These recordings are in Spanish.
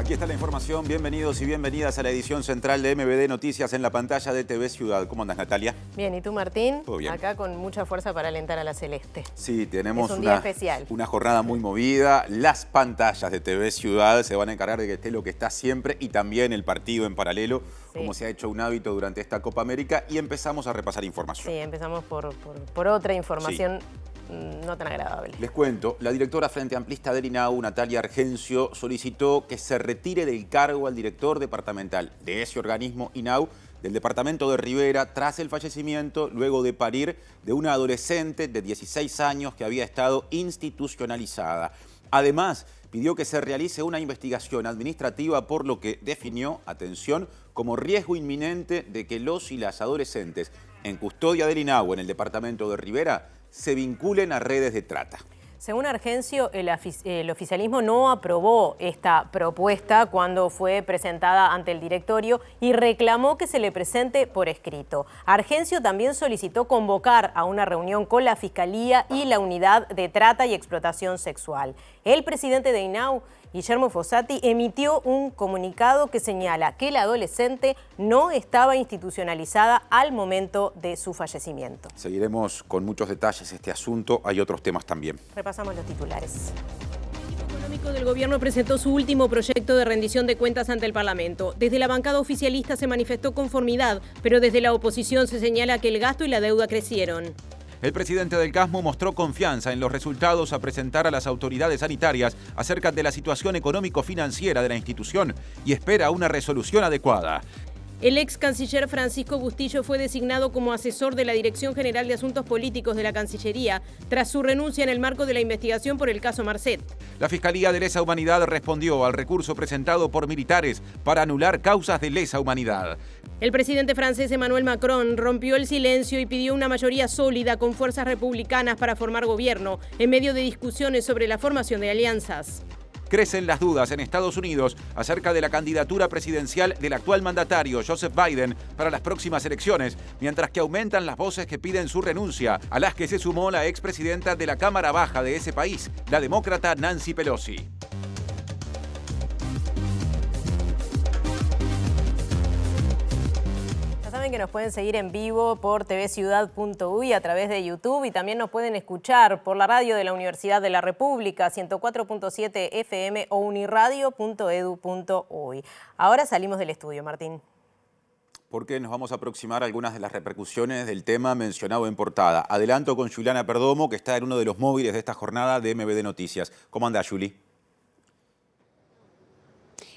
Aquí está la información. Bienvenidos y bienvenidas a la edición central de MBD Noticias en la pantalla de TV Ciudad. ¿Cómo andas, Natalia? Bien, ¿y tú, Martín? Todo bien. Acá con mucha fuerza para alentar a la Celeste. Sí, tenemos es un día especial. Una jornada muy movida. Las pantallas de TV Ciudad se van a encargar de que esté lo que está siempre y también el partido en paralelo, como se ha hecho un hábito durante esta Copa América. Y empezamos a repasar información. Sí, empezamos por otra información. No tan agradable. Les cuento, la directora Frente Amplista del INAU, Natalia Argencio, solicitó que se retire del cargo al director departamental de ese organismo INAU del departamento de Rivera tras el fallecimiento, luego de parir, de una adolescente de 16 años que había estado institucionalizada. Además, pidió que se realice una investigación administrativa por lo que definió, atención, como riesgo inminente de que los y las adolescentes en custodia del INAU en el departamento de Rivera se vinculen a redes de trata. Según Argencio, el oficialismo no aprobó esta propuesta cuando fue presentada ante el directorio y reclamó que se le presente por escrito. Argencio también solicitó convocar a una reunión con la Fiscalía y la Unidad de Trata y Explotación Sexual. El presidente de INAU, Guillermo Fossati, emitió un comunicado que señala que la adolescente no estaba institucionalizada al momento de su fallecimiento. Seguiremos con muchos detalles este asunto, hay otros temas también. Repasamos los titulares. El económico del gobierno presentó su último proyecto de rendición de cuentas ante el Parlamento. Desde la bancada oficialista se manifestó conformidad, pero desde la oposición se señala que el gasto y la deuda crecieron. El presidente del CASMU mostró confianza en los resultados a presentar a las autoridades sanitarias acerca de la situación económico-financiera de la institución y espera una resolución adecuada. El ex canciller Francisco Bustillo fue designado como asesor de la Dirección General de Asuntos Políticos de la Cancillería tras su renuncia en el marco de la investigación por el caso Marcet. La Fiscalía de Lesa Humanidad respondió al recurso presentado por militares para anular causas de lesa humanidad. El presidente francés Emmanuel Macron rompió el silencio y pidió una mayoría sólida con fuerzas republicanas para formar gobierno en medio de discusiones sobre la formación de alianzas. Crecen las dudas en Estados Unidos acerca de la candidatura presidencial del actual mandatario Joseph Biden para las próximas elecciones, mientras que aumentan las voces que piden su renuncia, a las que se sumó la expresidenta de la Cámara Baja de ese país, la demócrata Nancy Pelosi. Saben que nos pueden seguir en vivo por tvciudad.uy a través de YouTube y también nos pueden escuchar por la radio de la Universidad de la República, 104.7 FM o uniradio.edu.uy. Ahora salimos del estudio, Martín. Porque nos vamos a aproximar a algunas de las repercusiones del tema mencionado en portada. Adelanto con Juliana Perdomo, que está en uno de los móviles de esta jornada de MBD Noticias. ¿Cómo anda, Juli?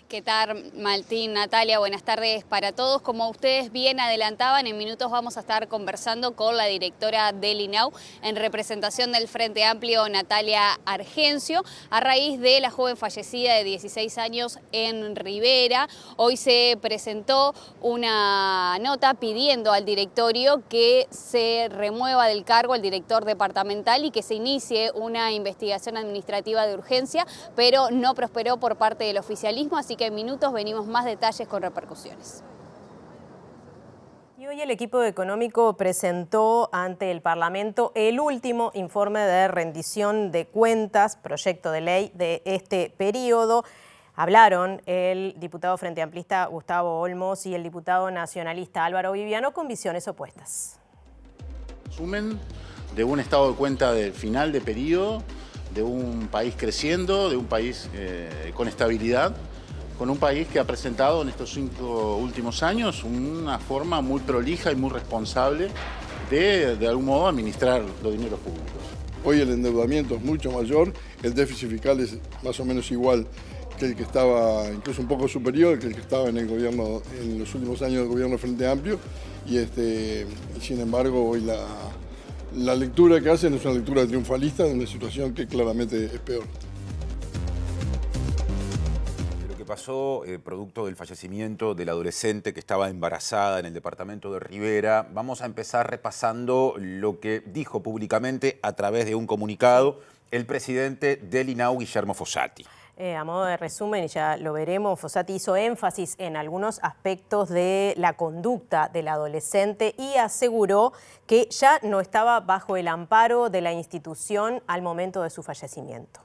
¿Qué tal, Martín, Natalia? Buenas tardes para todos. Como ustedes bien adelantaban, en minutos vamos a estar conversando con la directora del INAU en representación del Frente Amplio, Natalia Argencio, a raíz de la joven fallecida de 16 años en Rivera. Hoy se presentó una nota pidiendo al directorio que se remueva del cargo el director departamental y que se inicie una investigación administrativa de urgencia, pero no prosperó por parte del oficialismo, así que en minutos venimos más detalles con repercusiones. Y hoy el equipo económico presentó ante el Parlamento el último informe de rendición de cuentas, proyecto de ley de este periodo. Hablaron el diputado Frente Amplista Gustavo Olmos y el diputado nacionalista Álvaro Viviano con visiones opuestas. Resumen de un estado de cuenta del final de periodo, de un país creciendo, de un país con estabilidad, con un país que ha presentado en estos 5 últimos años una forma muy prolija y muy responsable de algún modo administrar los dineros públicos. Hoy el endeudamiento es mucho mayor, el déficit fiscal es más o menos igual que el que estaba, incluso un poco superior que el que estaba en el gobierno, en los últimos años del gobierno Frente Amplio, y sin embargo hoy la lectura que hacen es una lectura triunfalista de una situación que claramente es peor. Pasó producto del fallecimiento de la adolescente que estaba embarazada en el departamento de Rivera. Vamos a empezar repasando lo que dijo públicamente a través de un comunicado el presidente del INAU, Guillermo Fossati. A modo de resumen, y ya lo veremos, Fossati hizo énfasis en algunos aspectos de la conducta del adolescente y aseguró que ya no estaba bajo el amparo de la institución al momento de su fallecimiento.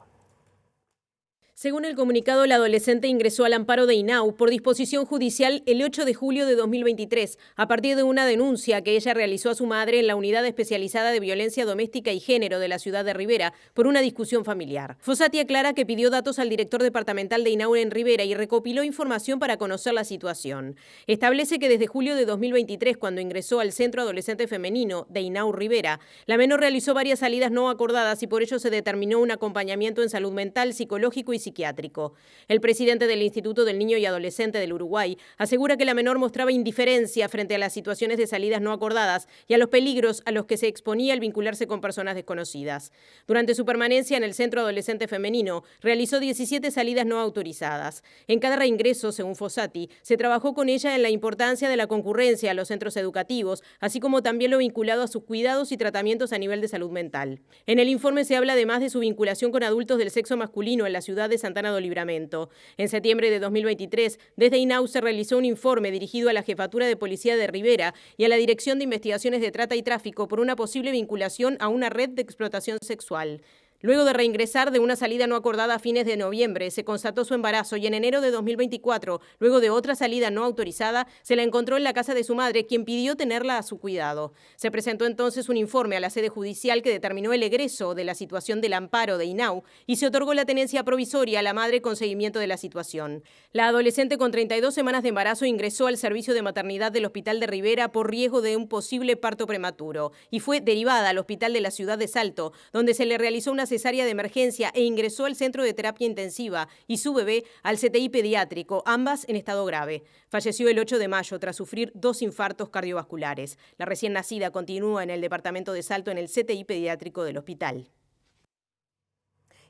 Según el comunicado, la adolescente ingresó al amparo de INAU por disposición judicial el 8 de julio de 2023, a partir de una denuncia que ella realizó a su madre en la Unidad Especializada de Violencia Doméstica y Género de la ciudad de Rivera por una discusión familiar. Fossati aclara que pidió datos al director departamental de INAU en Rivera y recopiló información para conocer la situación. Establece que desde julio de 2023, cuando ingresó al Centro Adolescente Femenino de INAU Rivera, la menor realizó varias salidas no acordadas y por ello se determinó un acompañamiento en salud mental, psicológico y psiquiátrico. El presidente del Instituto del Niño y Adolescente del Uruguay asegura que la menor mostraba indiferencia frente a las situaciones de salidas no acordadas y a los peligros a los que se exponía al vincularse con personas desconocidas. Durante su permanencia en el Centro Adolescente Femenino, realizó 17 salidas no autorizadas. En cada reingreso, según Fossati, se trabajó con ella en la importancia de la concurrencia a los centros educativos, así como también lo vinculado a sus cuidados y tratamientos a nivel de salud mental. En el informe se habla además de su vinculación con adultos del sexo masculino en la ciudad de Santana do Livramento. En septiembre de 2023, desde INAU se realizó un informe dirigido a la Jefatura de Policía de Rivera y a la Dirección de Investigaciones de Trata y Tráfico por una posible vinculación a una red de explotación sexual. Luego de reingresar de una salida no acordada a fines de noviembre, se constató su embarazo y en enero de 2024, luego de otra salida no autorizada, se la encontró en la casa de su madre, quien pidió tenerla a su cuidado. Se presentó entonces un informe a la sede judicial que determinó el egreso de la situación del amparo de INAU y se otorgó la tenencia provisoria a la madre con seguimiento de la situación. La adolescente con 32 semanas de embarazo ingresó al servicio de maternidad del Hospital de Rivera por riesgo de un posible parto prematuro y fue derivada al Hospital de la ciudad de Salto, donde se le realizó una cesárea de emergencia e ingresó al centro de terapia intensiva y su bebé al CTI pediátrico, ambas en estado grave. Falleció el 8 de mayo tras sufrir 2 infartos cardiovasculares. La recién nacida continúa en el departamento de Salto en el CTI pediátrico del hospital.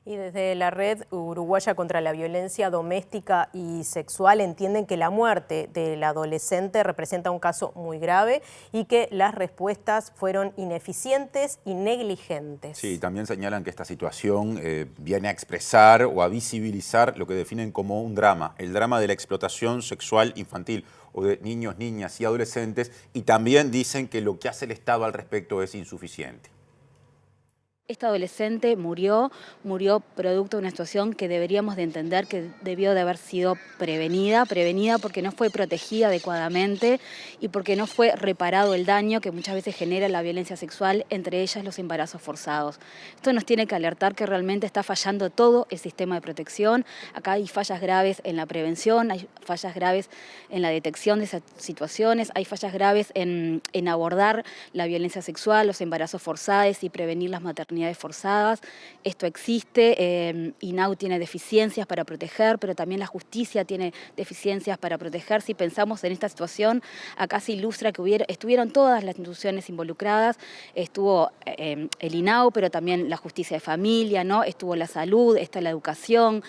Y desde la Red Uruguaya contra la Violencia Doméstica y Sexual entienden que la muerte del adolescente representa un caso muy grave y que las respuestas fueron ineficientes y negligentes. Sí, también señalan que esta situación viene a expresar o a visibilizar lo que definen como un drama, el drama de la explotación sexual infantil o de niños, niñas y adolescentes, y también dicen que lo que hace el Estado al respecto es insuficiente. Esta adolescente murió producto de una situación que deberíamos de entender que debió de haber sido prevenida porque no fue protegida adecuadamente y porque no fue reparado el daño que muchas veces genera la violencia sexual, entre ellas los embarazos forzados. Esto nos tiene que alertar que realmente está fallando todo el sistema de protección. Acá hay fallas graves en la prevención, hay fallas graves en la detección de esas situaciones, hay fallas graves en abordar la violencia sexual, los embarazos forzados y prevenir las maternidades forzadas. Esto existe, INAU tiene deficiencias para proteger, pero también la justicia tiene deficiencias para proteger. Si pensamos en esta situación, acá se ilustra que estuvieron todas las instituciones involucradas, estuvo el INAU, pero también la justicia de familia, ¿no? Estuvo la salud, está la educación,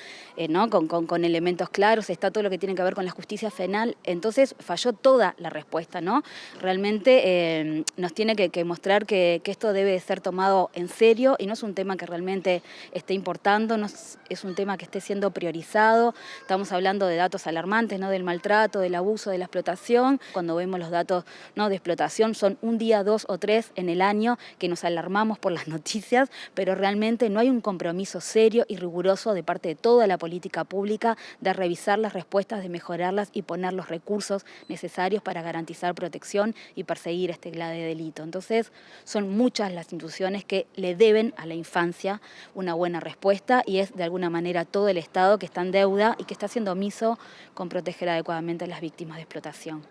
¿no? con elementos claros, está todo lo que tiene que ver con la justicia penal. Entonces falló toda la respuesta, ¿no? Realmente nos tiene que mostrar que esto debe ser tomado en serio y no es un tema que realmente esté importando, no es un tema que esté siendo priorizado. Estamos hablando de datos alarmantes, ¿no? Del maltrato, del abuso, de la explotación. Cuando vemos los datos, ¿no? de explotación son un día, 2 o 3 en el año que nos alarmamos por las noticias, pero realmente no hay un compromiso serio y riguroso de parte de toda la política pública de revisar las respuestas, de mejorarlas y poner los recursos necesarios para garantizar protección y perseguir este grave delito. Entonces, son muchas las instituciones que le deben a la infancia una buena respuesta y es de alguna manera todo el Estado que está en deuda y que está siendo omiso con proteger adecuadamente a las víctimas de explotación.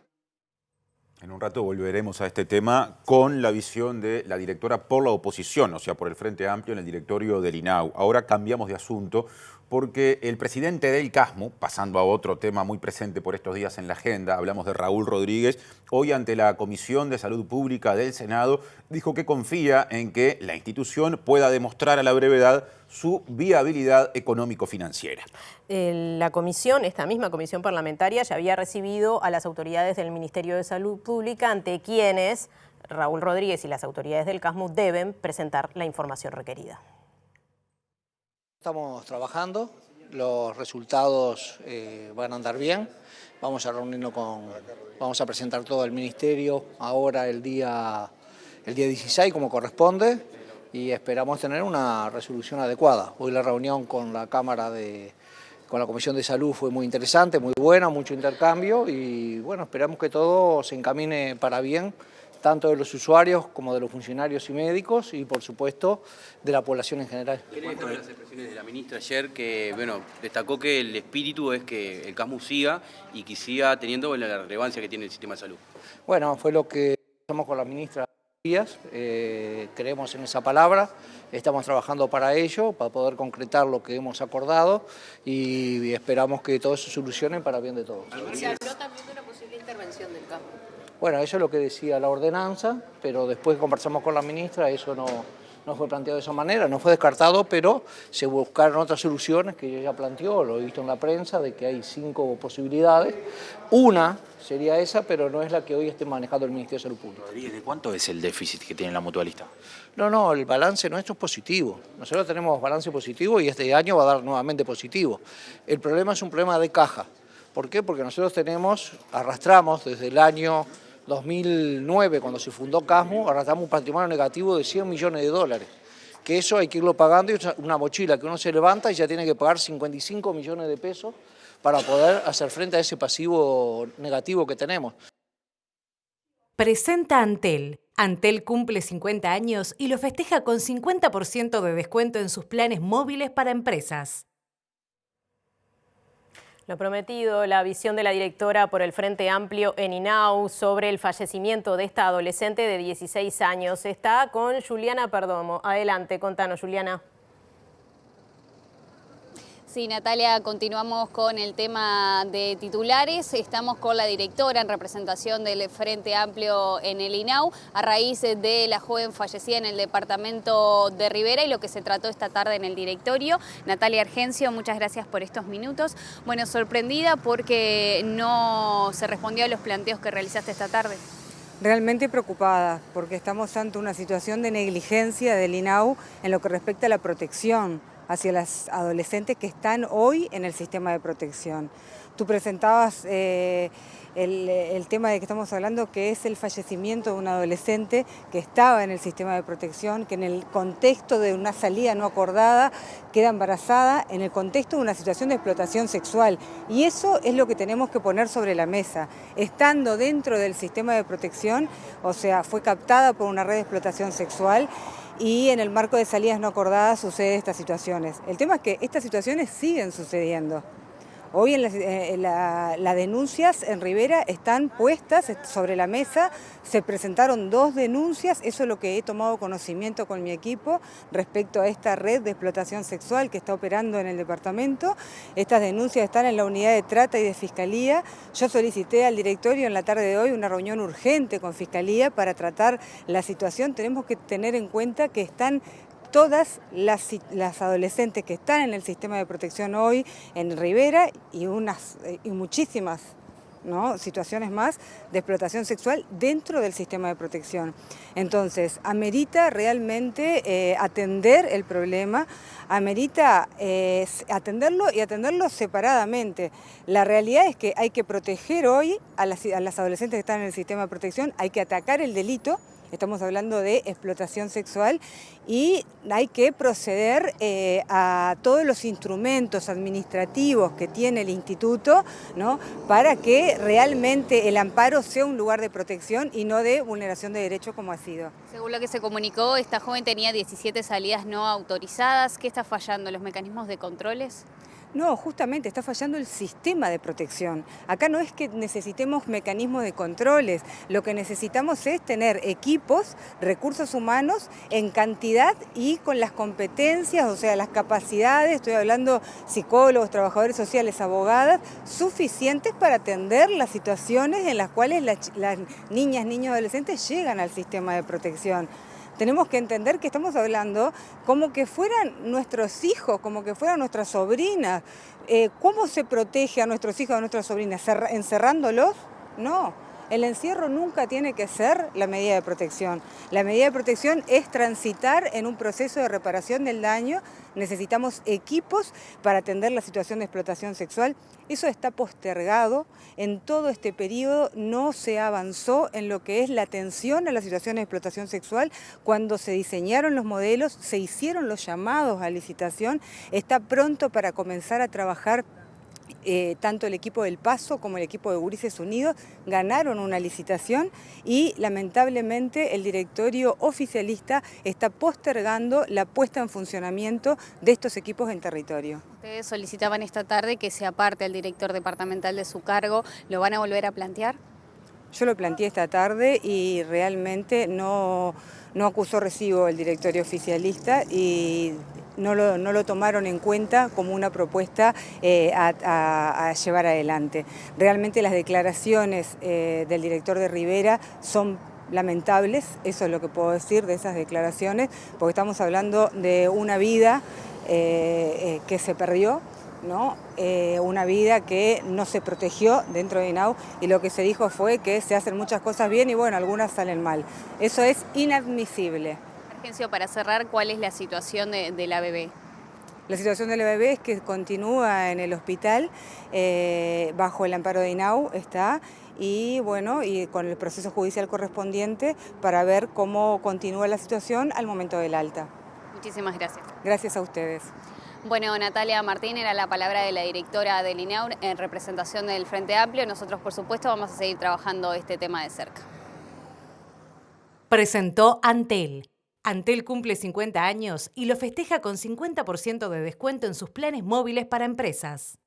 En un rato volveremos a este tema con la visión de la directora por la oposición, o sea, por el Frente Amplio en el directorio del INAU. Ahora cambiamos de asunto porque el presidente del CASMU, pasando a otro tema muy presente por estos días en la agenda, hablamos de Raúl Rodríguez, hoy ante la Comisión de Salud Pública del Senado, dijo que confía en que la institución pueda demostrar a la brevedad su viabilidad económico-financiera. La comisión, esta misma comisión parlamentaria, ya había recibido a las autoridades del Ministerio de Salud Pública, ante quienes Raúl Rodríguez y las autoridades del CASMU deben presentar la información requerida. Estamos trabajando, los resultados van a andar bien, vamos a reunirnos vamos a presentar todo al Ministerio ahora el día 16 como corresponde, y esperamos tener una resolución adecuada. Hoy la reunión con la con la Comisión de Salud fue muy interesante, muy buena, mucho intercambio y bueno, esperamos que todo se encamine para bien, tanto de los usuarios como de los funcionarios y médicos y por supuesto de la población en general. ¿Qué le dejaron las expresiones de la ministra ayer que destacó que el espíritu es que el CASMU siga y que siga teniendo la relevancia que tiene el sistema de salud? Bueno, fue lo que hicimos con la ministra Díaz, creemos en esa palabra, estamos trabajando para ello, para poder concretar lo que hemos acordado y esperamos que todo se solucione para bien de todos. ¿Se habló también de una posible intervención del CASMU? Bueno, eso es lo que decía la ordenanza, pero después conversamos con la ministra, eso no fue planteado de esa manera, no fue descartado, pero se buscaron otras soluciones que ella ya planteó, lo he visto en la prensa, de que hay 5 posibilidades. Una sería esa, pero no es la que hoy esté manejando el Ministerio de Salud Pública. Rodríguez, ¿de cuánto es el déficit que tiene la mutualista? No, el balance nuestro es positivo. Nosotros tenemos balance positivo y este año va a dar nuevamente positivo. El problema es un problema de caja. ¿Por qué? Porque nosotros arrastramos desde el año 2009, cuando se fundó CASMU, arrastramos un patrimonio negativo de $100 millones, que eso hay que irlo pagando y es una mochila que uno se levanta y ya tiene que pagar 55 millones de pesos para poder hacer frente a ese pasivo negativo que tenemos. Presenta Antel. Antel cumple 50 años y lo festeja con 50% de descuento en sus planes móviles para empresas. Lo prometido, la visión de la directora por el Frente Amplio en INAU sobre el fallecimiento de esta adolescente de 16 años. Está con Juliana Perdomo. Adelante, contanos, Juliana. Sí, Natalia, continuamos con el tema de titulares. Estamos con la directora en representación del Frente Amplio en el INAU a raíz de la joven fallecida en el departamento de Rivera y lo que se trató esta tarde en el directorio. Natalia Argencio, muchas gracias por estos minutos. Bueno, sorprendida porque no se respondió a los planteos que realizaste esta tarde. Realmente preocupada porque estamos ante una situación de negligencia del INAU en lo que respecta a la protección hacia las adolescentes que están hoy en el sistema de protección. Tú presentabas el tema de que estamos hablando, que es el fallecimiento de una adolescente que estaba en el sistema de protección, que en el contexto de una salida no acordada queda embarazada, en el contexto de una situación de explotación sexual. Y eso es lo que tenemos que poner sobre la mesa. Estando dentro del sistema de protección, o sea, fue captada por una red de explotación sexual, y en el marco de salidas no acordadas suceden estas situaciones. El tema es que estas situaciones siguen sucediendo. Hoy las denuncias en Rivera están puestas sobre la mesa, se presentaron 2 denuncias, eso es lo que he tomado conocimiento con mi equipo respecto a esta red de explotación sexual que está operando en el departamento. Estas denuncias están en la unidad de trata y de Fiscalía. Yo solicité al directorio en la tarde de hoy una reunión urgente con Fiscalía para tratar la situación. Tenemos que tener en cuenta que están todas las adolescentes que están en el sistema de protección hoy en Rivera y muchísimas, ¿no?, situaciones más de explotación sexual dentro del sistema de protección. Entonces, amerita realmente atender el problema, amerita atenderlo y atenderlo separadamente. La realidad es que hay que proteger hoy a las adolescentes que están en el sistema de protección, hay que atacar el delito. Estamos hablando de explotación sexual y hay que proceder a todos los instrumentos administrativos que tiene el instituto, ¿no?, para que realmente el amparo sea un lugar de protección y no de vulneración de derechos como ha sido. Según lo que se comunicó, esta joven tenía 17 salidas no autorizadas. ¿Qué está fallando? ¿Los mecanismos de controles? No, justamente está fallando el sistema de protección. Acá no es que necesitemos mecanismos de controles, lo que necesitamos es tener equipos, recursos humanos en cantidad y con las competencias, o sea, las capacidades, estoy hablando psicólogos, trabajadores sociales, abogadas, suficientes para atender las situaciones en las cuales las niñas, niños, adolescentes llegan al sistema de protección. Tenemos que entender que estamos hablando como que fueran nuestros hijos, como que fueran nuestras sobrinas. ¿Cómo se protege a nuestros hijos, a nuestras sobrinas? ¿Encerrándolos? No. El encierro nunca tiene que ser la medida de protección. La medida de protección es transitar en un proceso de reparación del daño. Necesitamos equipos para atender la situación de explotación sexual. Eso está postergado. En todo este periodo no se avanzó en lo que es la atención a la situación de explotación sexual. Cuando se diseñaron los modelos, se hicieron los llamados a licitación. Está pronto para comenzar a trabajar. Tanto el equipo del Paso como el equipo de Gurises Unidos ganaron una licitación y lamentablemente el directorio oficialista está postergando la puesta en funcionamiento de estos equipos en territorio. Ustedes solicitaban esta tarde que se aparte al director departamental de su cargo. ¿Lo van a volver a plantear? Yo lo planteé esta tarde y realmente no acusó recibo el directorio oficialista y no lo tomaron en cuenta como una propuesta a llevar adelante. Realmente las declaraciones del director de Rivera son lamentables, eso es lo que puedo decir de esas declaraciones, porque estamos hablando de una vida que se perdió, ¿no? Una vida que no se protegió dentro de INAU y lo que se dijo fue que se hacen muchas cosas bien y bueno, algunas salen mal. Eso es inadmisible. Argencio, para cerrar, ¿cuál es la situación de la bebé? La situación de la bebé es que continúa en el hospital, bajo el amparo de INAU está, y bueno, y con el proceso judicial correspondiente para ver cómo continúa la situación al momento del alta. Muchísimas gracias. Gracias a ustedes. Bueno, Natalia Martín era la palabra de la directora del INAU en representación del Frente Amplio. Nosotros, por supuesto, vamos a seguir trabajando este tema de cerca. Presentó Antel. Antel cumple 50 años y lo festeja con 50% de descuento en sus planes móviles para empresas.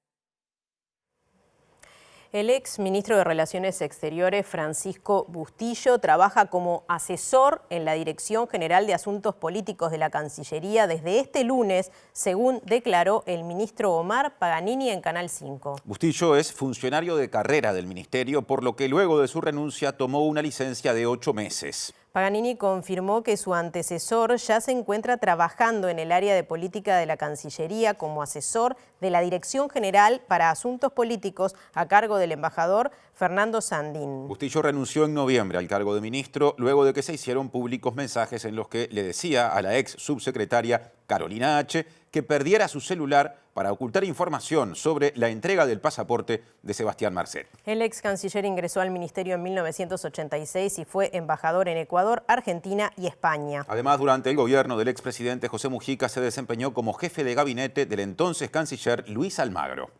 El ex ministro de Relaciones Exteriores, Francisco Bustillo, trabaja como asesor en la Dirección General de Asuntos Políticos de la Cancillería desde este lunes, según declaró el ministro Omar Paganini en Canal 5. Bustillo es funcionario de carrera del ministerio, por lo que luego de su renuncia tomó una licencia de 8 meses. Paganini confirmó que su antecesor ya se encuentra trabajando en el área de política de la Cancillería como asesor de la Dirección General para Asuntos Políticos a cargo del embajador Fernando Sandín. Bustillo renunció en noviembre al cargo de ministro luego de que se hicieron públicos mensajes en los que le decía a la ex subsecretaria Carolina H. que perdiera su celular para ocultar información sobre la entrega del pasaporte de Sebastián Marcet. El ex canciller ingresó al ministerio en 1986 y fue embajador en Ecuador, Argentina y España. Además, durante el gobierno del expresidente José Mujica se desempeñó como jefe de gabinete del entonces canciller Luis Almagro.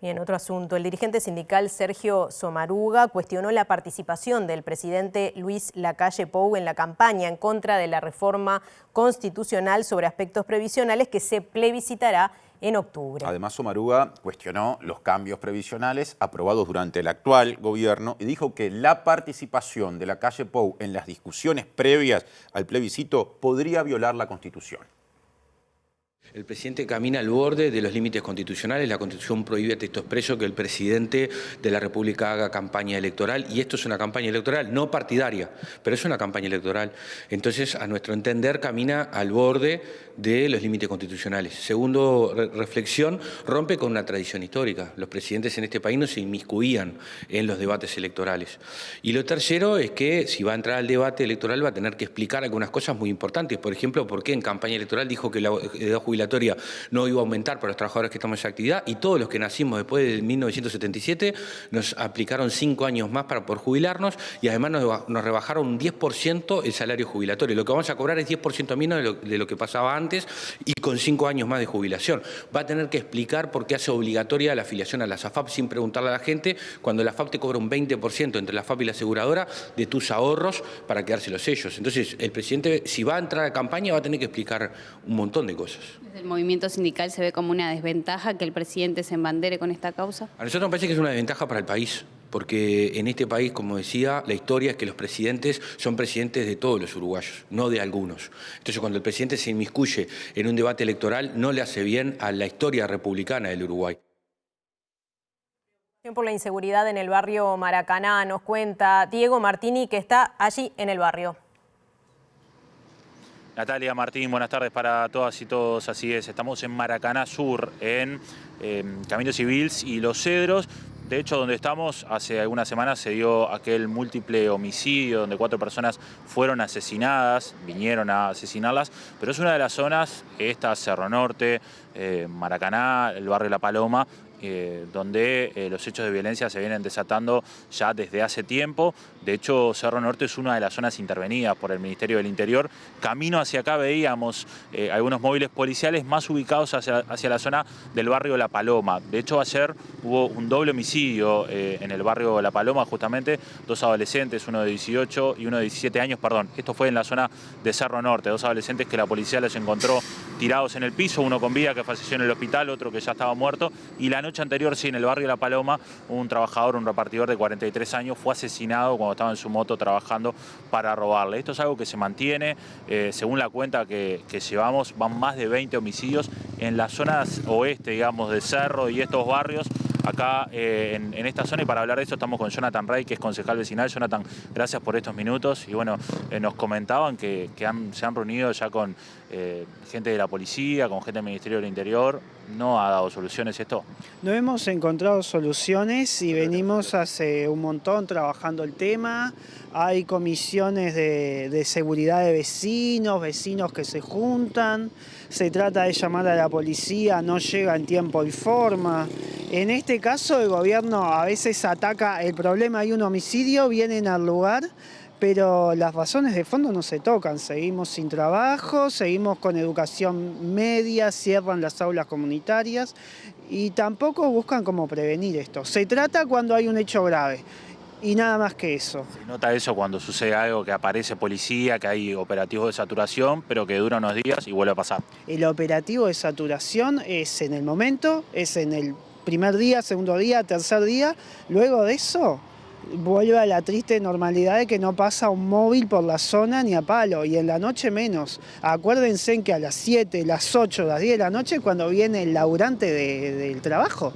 Y en otro asunto, el dirigente sindical Sergio Somaruga cuestionó la participación del presidente Luis Lacalle Pou en la campaña en contra de la reforma constitucional sobre aspectos previsionales que se plebiscitará en octubre. Además, Somaruga cuestionó los cambios previsionales aprobados durante el actual gobierno y dijo que la participación de Lacalle Pou en las discusiones previas al plebiscito podría violar la Constitución. El presidente camina al borde de los límites constitucionales. La Constitución prohíbe a texto expreso que el presidente de la República haga campaña electoral, y esto es una campaña electoral, no partidaria, pero es una campaña electoral. Entonces, a nuestro entender, camina al borde de los límites constitucionales. Segundo reflexión, rompe con una tradición histórica. Los presidentes en este país no se inmiscuían en los debates electorales. Y lo tercero es que si va a entrar al debate electoral va a tener que explicar algunas cosas muy importantes. Por ejemplo, por qué en campaña electoral dijo que la edad jubilatoria no iba a aumentar para los trabajadores que estamos en esa actividad, y todos los que nacimos después de 1977 nos aplicaron 5 años más para poder jubilarnos, y además nos rebajaron un 10% el salario jubilatorio. Lo que vamos a cobrar es 10% menos de lo que pasaba antes, y con 5 años más de jubilación. Va a tener que explicar por qué hace obligatoria la afiliación a las AFAP sin preguntarle a la gente, cuando la AFAP te cobra un 20% entre la AFAP y la aseguradora de tus ahorros para quedárselos ellos. Entonces, el presidente, si va a entrar a campaña, va a tener que explicar un montón de cosas. ¿Desde el movimiento sindical se ve como una desventaja que el presidente se embandere con esta causa? A nosotros nos parece que es una desventaja para el país, porque en este país, como decía, la historia es que los presidentes son presidentes de todos los uruguayos, no de algunos. Entonces, cuando el presidente se inmiscuye en un debate electoral, no le hace bien a la historia republicana del Uruguay. Por la inseguridad en el barrio Maracaná, nos cuenta Diego Martini, que está allí en el barrio. Natalia, Martín, buenas tardes para todas y todos. Así es, estamos en Maracaná Sur, en Camino Civil y Los Cedros. De hecho, donde estamos, hace algunas semanas se dio aquel múltiple homicidio donde 4 personas fueron asesinadas, vinieron a asesinarlas, pero es una de las zonas, esta Cerro Norte, Maracaná, el barrio La Paloma, donde los hechos de violencia se vienen desatando ya desde hace tiempo. De hecho, Cerro Norte es una de las zonas intervenidas por el Ministerio del Interior. Camino hacia acá veíamos algunos móviles policiales más ubicados hacia la zona del barrio La Paloma. De hecho, ayer hubo un doble homicidio en el barrio La Paloma, justamente 2 adolescentes, uno de 18 y uno de 17 años, perdón. Esto fue en la zona de Cerro Norte, 2 adolescentes que la policía los encontró tirados en el piso, uno con vida que falleció en el hospital, otro que ya estaba muerto, y la noche anterior, sí, en el barrio La Paloma, un trabajador, un repartidor de 43 años fue asesinado cuando estaba en su moto trabajando para robarle. Esto es algo que se mantiene, según la cuenta que llevamos, van más de 20 homicidios en las zonas oeste, digamos, de Cerro y estos barrios, acá en esta zona. Y para hablar de eso estamos con Jonathan Rey, que es concejal vecinal. Jonathan, gracias por estos minutos. Y bueno, nos comentaban que se han reunido ya con gente de la policía, con gente del Ministerio del Interior. ¿No ha dado soluciones esto? No hemos encontrado soluciones y venimos hace un montón trabajando el tema. Hay comisiones de seguridad de vecinos que se juntan. Se trata de llamar a la policía, no llega en tiempo y forma. En este caso el gobierno a veces ataca el problema, hay un homicidio, vienen al lugar, pero las razones de fondo no se tocan. Seguimos sin trabajo, seguimos con educación media, cierran las aulas comunitarias y tampoco buscan cómo prevenir esto. Se trata cuando hay un hecho grave y nada más que eso. Se nota eso cuando sucede algo, que aparece policía, que hay operativos de saturación, pero que dura unos días y vuelve a pasar. El operativo de saturación es en el momento, es en el primer día, segundo día, tercer día. Luego de eso vuelve a la triste normalidad de que no pasa un móvil por la zona ni a palo, y en la noche menos. Acuérdense que a las 7, las 8, las 10 de la noche cuando viene el laburante del trabajo.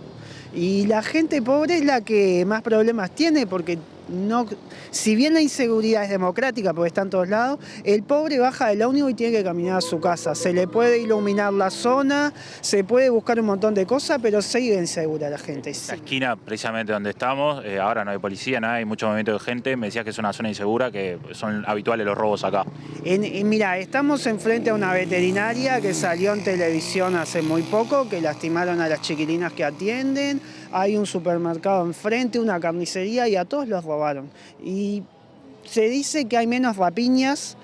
Y la gente pobre es la que más problemas tiene, porque no, si bien la inseguridad es democrática porque está en todos lados, el pobre baja del ómnibus y tiene que caminar a su casa. Se le puede iluminar la zona, se puede buscar un montón de cosas, pero sigue insegura la gente. Sí. La esquina precisamente donde estamos, ahora no hay policía, nada, hay mucho movimiento de gente. Me decías que es una zona insegura, que son habituales los robos acá. Mira, estamos enfrente a una veterinaria que salió en televisión hace muy poco, que lastimaron a las chiquilinas que atienden. Hay un supermercado enfrente, una carnicería, y a todos los robaron. Y se dice que hay menos rapiñas.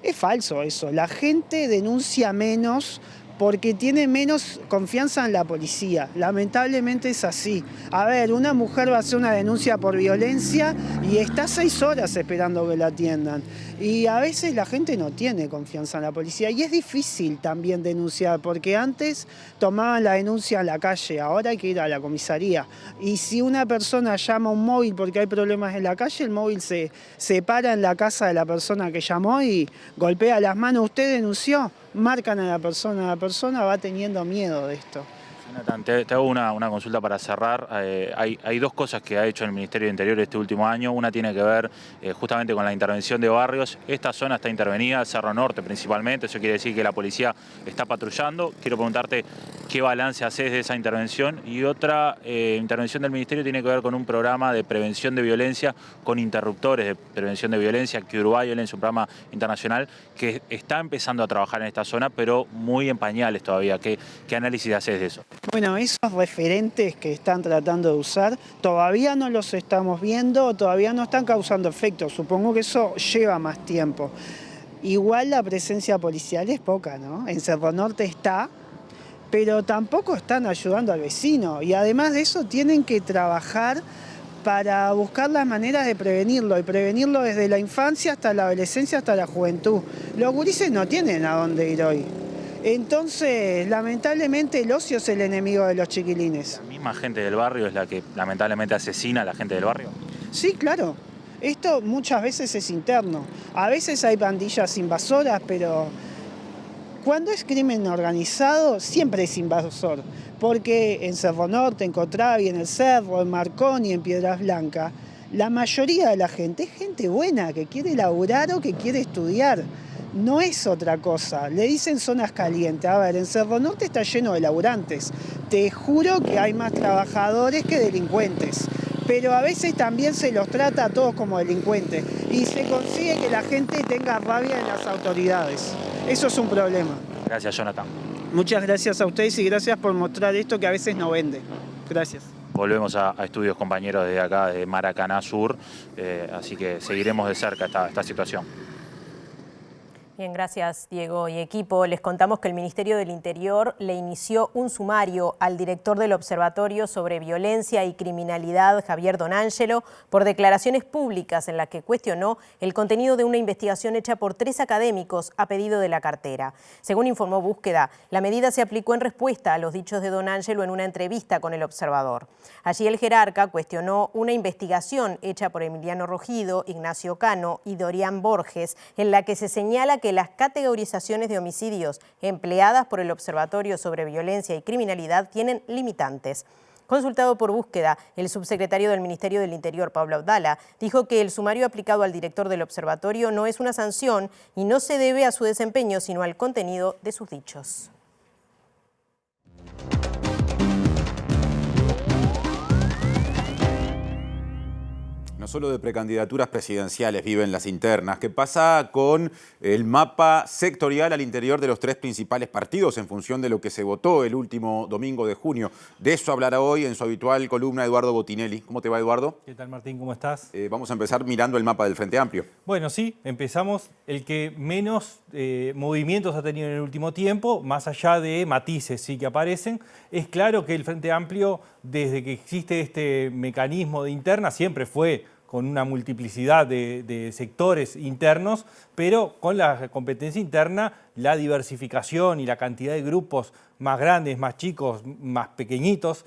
Es falso eso. La gente denuncia menos porque tiene menos confianza en la policía. Lamentablemente es así. A ver, una mujer va a hacer una denuncia por violencia y está 6 horas esperando que la atiendan. Y a veces la gente no tiene confianza en la policía. Y es difícil también denunciar, porque antes tomaban la denuncia en la calle, ahora hay que ir a la comisaría. Y si una persona llama a un móvil porque hay problemas en la calle, el móvil se para en la casa de la persona que llamó y golpea las manos. ¿Usted denunció? Marcan a la persona va teniendo miedo de esto. Jonathan, te hago una consulta para cerrar. Hay 2 cosas que ha hecho el Ministerio del Interior este último año. Una tiene que ver justamente con la intervención de barrios. Esta zona está intervenida, Cerro Norte principalmente, eso quiere decir que la policía está patrullando. Quiero preguntarte qué balance haces de esa intervención. Y otra intervención del Ministerio tiene que ver con un programa de prevención de violencia, con interruptores de prevención de violencia, que Violence, un programa internacional que está empezando a trabajar en esta zona, pero muy en pañales todavía. ¿Qué análisis haces de eso? Bueno, esos referentes que están tratando de usar todavía no los estamos viendo, todavía no están causando efecto. Supongo que eso lleva más tiempo. Igual la presencia policial es poca, ¿no? En Cerro Norte está, pero tampoco están ayudando al vecino. Y además de eso tienen que trabajar para buscar las maneras de prevenirlo, y prevenirlo desde la infancia hasta la adolescencia, hasta la juventud. Los gurises no tienen a dónde ir hoy. Entonces, lamentablemente, el ocio es el enemigo de los chiquilines. ¿La misma gente del barrio es la que lamentablemente asesina a la gente del barrio? Sí, claro. Esto muchas veces es interno. A veces hay pandillas invasoras, pero cuando es crimen organizado, siempre es invasor. Porque en Cerro Norte, en Cotravi, en El Cerro, en Marconi, en Piedras Blancas, la mayoría de la gente es gente buena, que quiere laburar o que quiere estudiar. no es otra cosa. Le dicen zonas calientes. A ver, en Cerro Norte está lleno de laburantes. Te juro que hay más trabajadores que delincuentes. Pero a veces también se los trata a todos como delincuentes. Y se consigue que la gente tenga rabia en las autoridades. Eso es un problema. Gracias, Jonathan. Muchas gracias a ustedes y gracias por mostrar esto que a veces no vende. Gracias. Volvemos a estudios, compañeros, de acá, de Maracaná Sur, así que seguiremos de cerca esta situación. Bien, gracias Diego y equipo. Les contamos que el Ministerio del Interior le inició un sumario al director del Observatorio sobre Violencia y Criminalidad, Javier Donangelo, por declaraciones públicas en las que cuestionó el contenido de una investigación hecha por 3 académicos a pedido de la cartera. Según informó Búsqueda, la medida se aplicó en respuesta a los dichos de Donangelo en una entrevista con El Observador. Allí el jerarca cuestionó una investigación hecha por Emiliano Rogido, Ignacio Cano y Dorian Borges, en la que se señala que las categorizaciones de homicidios empleadas por el Observatorio sobre Violencia y Criminalidad tienen limitantes. Consultado por Búsqueda, el subsecretario del Ministerio del Interior, Pablo Abdala, dijo que el sumario aplicado al director del observatorio no es una sanción y no se debe a su desempeño, sino al contenido de sus dichos. No solo de precandidaturas presidenciales viven las internas. ¿Qué pasa con el mapa sectorial al interior de los 3 principales partidos en función de lo que se votó el último domingo de junio? De eso hablará hoy en su habitual columna Eduardo Botinelli. ¿Cómo te va, Eduardo? ¿Qué tal, Martín? ¿Cómo estás? Vamos a empezar mirando el mapa del Frente Amplio. Bueno, sí, empezamos. El que menos movimientos ha tenido en el último tiempo, más allá de matices sí que aparecen. Es claro que el Frente Amplio, desde que existe este mecanismo de interna, siempre fue con una multiplicidad de sectores internos, pero con la competencia interna, la diversificación y la cantidad de grupos más grandes, más chicos, más pequeñitos,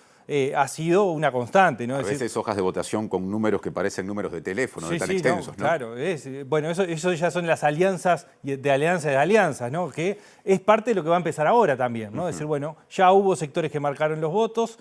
ha sido una constante, ¿no? A veces hojas de votación con números que parecen números de teléfono, sí, tan sí, extensos, ¿no? Claro, bueno, eso ya son las alianzas de alianzas, ¿no? Que es parte de lo que va a empezar ahora también, ¿no? Es decir, bueno, ya hubo sectores que marcaron los votos,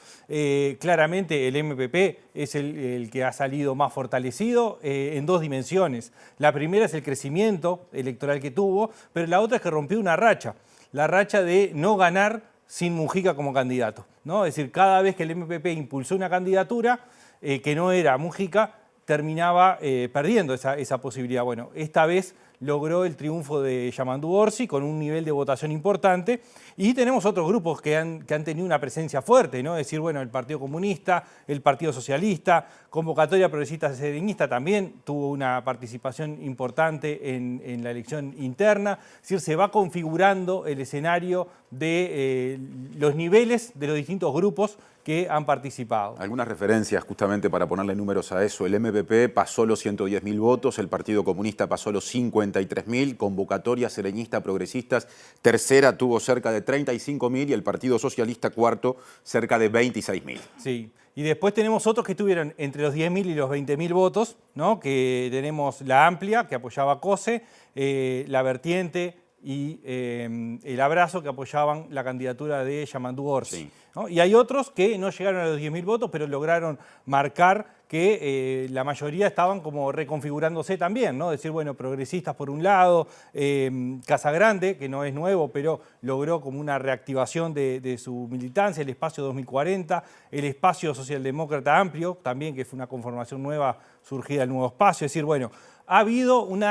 claramente el MPP es el que ha salido más fortalecido en 2 dimensiones. La primera es el crecimiento electoral que tuvo, pero la otra es que rompió una racha, la racha de no ganar sin Mujica como candidato, ¿no? Es decir, cada vez que el MPP impulsó una candidatura que no era Mujica, terminaba perdiendo esa posibilidad. Bueno, esta vez logró el triunfo de Yamandu Orsi con un nivel de votación importante y tenemos otros grupos que han tenido una presencia fuerte, ¿no? Es decir, bueno, el Partido Comunista, el Partido Socialista, Convocatoria Progresista Serenista también tuvo una participación importante en la elección interna. Es decir, se va configurando el escenario de los niveles de los distintos grupos que han participado. Algunas referencias justamente para ponerle números a eso. El MPP pasó los 110.000 votos, el Partido Comunista pasó los 53.000, Convocatoria Serenista Progresistas tercera tuvo cerca de 35.000 y el Partido Socialista cuarto cerca de 26.000. Sí, y después tenemos otros que estuvieron entre los 10.000 y los 20.000 votos, ¿no? Que tenemos la Amplia, que apoyaba a COSE, la Vertiente y el Abrazo, que apoyaban la candidatura de Yamandu Orsi. Sí. ¿No? Y hay otros que no llegaron a los 10.000 votos, pero lograron marcar que la mayoría estaban como reconfigurándose también, ¿no? Es decir, bueno, progresistas por un lado, Casagrande, que no es nuevo, pero logró como una reactivación de su militancia, el Espacio 2040, el Espacio Socialdemócrata Amplio, también que fue una conformación nueva surgida del nuevo espacio. Es decir, bueno, ha habido no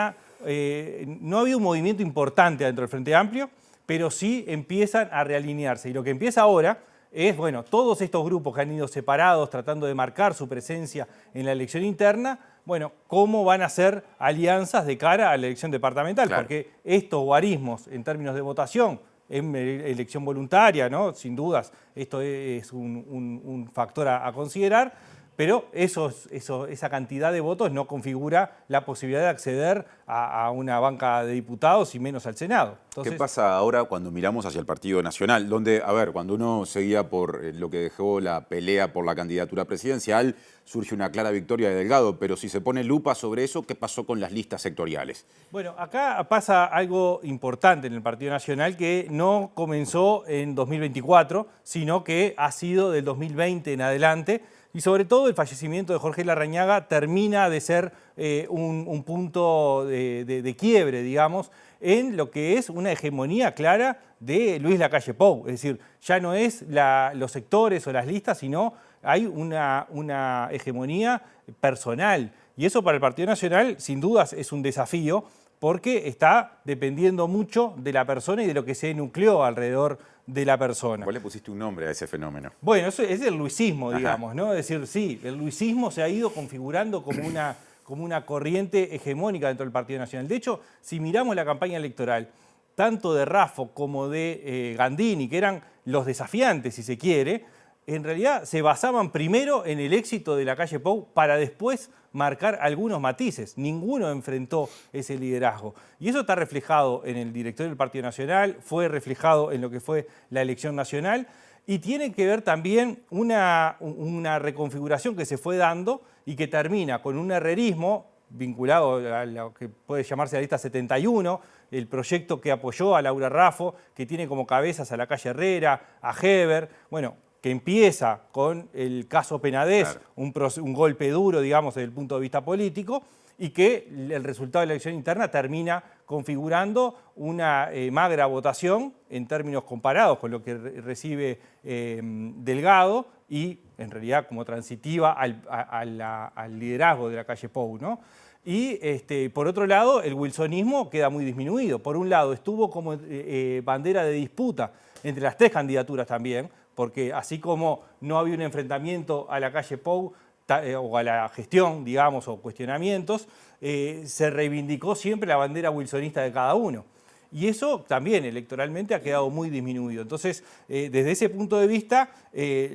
ha habido un movimiento importante dentro del Frente Amplio, pero sí empiezan a realinearse. Y lo que empieza ahora es, bueno, todos estos grupos que han ido separados tratando de marcar su presencia en la elección interna, bueno, cómo van a ser alianzas de cara a la elección departamental, claro. Porque estos guarismos en términos de votación, en elección voluntaria, ¿no? Sin dudas, esto es un factor a considerar, pero esa cantidad de votos no configura la posibilidad de acceder a una banca de diputados y menos al Senado. Entonces, ¿qué pasa ahora cuando miramos hacia el Partido Nacional? Donde, a ver, cuando uno seguía por lo que dejó la pelea por la candidatura presidencial, surge una clara victoria de Delgado, pero si se pone lupa sobre eso, ¿qué pasó con las listas sectoriales? Bueno, acá pasa algo importante en el Partido Nacional que no comenzó en 2024, sino que ha sido del 2020 en adelante. Y sobre todo el fallecimiento de Jorge Larrañaga termina de ser un punto de quiebre, digamos, en lo que es una hegemonía clara de Luis Lacalle Pou. Es decir, ya no es los sectores o las listas, sino hay una hegemonía personal. Y eso para el Partido Nacional, sin dudas, es un desafío, porque está dependiendo mucho de la persona y de lo que se nucleó alrededor de la persona. Vos le pusiste un nombre a ese fenómeno. Bueno, eso es el luisismo, digamos, ¿no? Es decir, sí, el luisismo se ha ido configurando como una corriente hegemónica dentro del Partido Nacional. De hecho, si miramos la campaña electoral, tanto de Raffo como de Gandini, que eran los desafiantes, si se quiere, en realidad se basaban primero en el éxito de Lacalle Pou para después marcar algunos matices. Ninguno enfrentó ese liderazgo. Y eso está reflejado en el directorio del Partido Nacional, fue reflejado en lo que fue la elección nacional y tiene que ver también una reconfiguración que se fue dando y que termina con un herrerismo vinculado a lo que puede llamarse la lista 71, el proyecto que apoyó a Laura Raffo, que tiene como cabezas a Lacalle Herrera, a Heber, bueno, que empieza con el caso Penades, claro, un golpe duro, digamos, desde el punto de vista político, y que el resultado de la elección interna termina configurando una magra votación en términos comparados con lo que recibe Delgado y, en realidad, como transitiva al liderazgo de Lacalle Pou, ¿no? Y, por otro lado, el wilsonismo queda muy disminuido. Por un lado, estuvo como bandera de disputa entre las tres candidaturas también, porque así como no había un enfrentamiento a Lacalle Pou o a la gestión, digamos, o cuestionamientos, se reivindicó siempre la bandera wilsonista de cada uno. Y eso también electoralmente ha quedado muy disminuido. Entonces, desde ese punto de vista,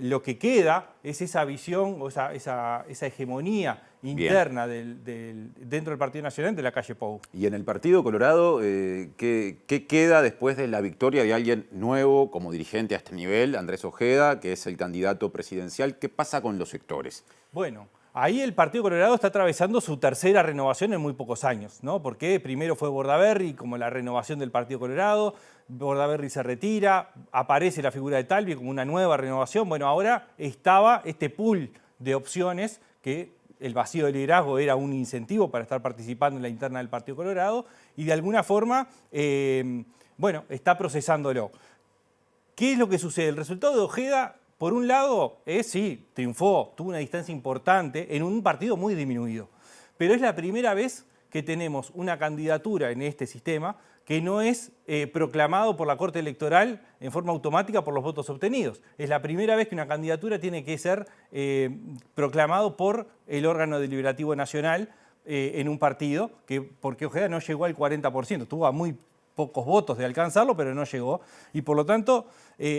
lo que queda es esa visión o esa hegemonía interna dentro del Partido Nacional de Lacalle Pou. Y en el Partido Colorado, ¿qué queda después de la victoria de alguien nuevo como dirigente a este nivel, Andrés Ojeda, que es el candidato presidencial? ¿Qué pasa con los sectores? Bueno, ahí el Partido Colorado está atravesando su tercera renovación en muy pocos años, ¿no? Porque primero fue Bordaberry como la renovación del Partido Colorado, Bordaberry se retira, aparece la figura de Talvi como una nueva renovación. Bueno, ahora estaba este pool de opciones que el vacío de liderazgo era un incentivo para estar participando en la interna del Partido Colorado y de alguna forma, bueno, está procesándolo. ¿Qué es lo que sucede? El resultado de Ojeda, por un lado, sí, triunfó, tuvo una distancia importante en un partido muy disminuido. Pero es la primera vez que tenemos una candidatura en este sistema que no es proclamado por la Corte Electoral en forma automática por los votos obtenidos. Es la primera vez que una candidatura tiene que ser proclamado por el órgano deliberativo nacional en un partido, porque Ojeda no llegó al 40%, estuvo a muy pocos votos de alcanzarlo, pero no llegó. Y por lo tanto,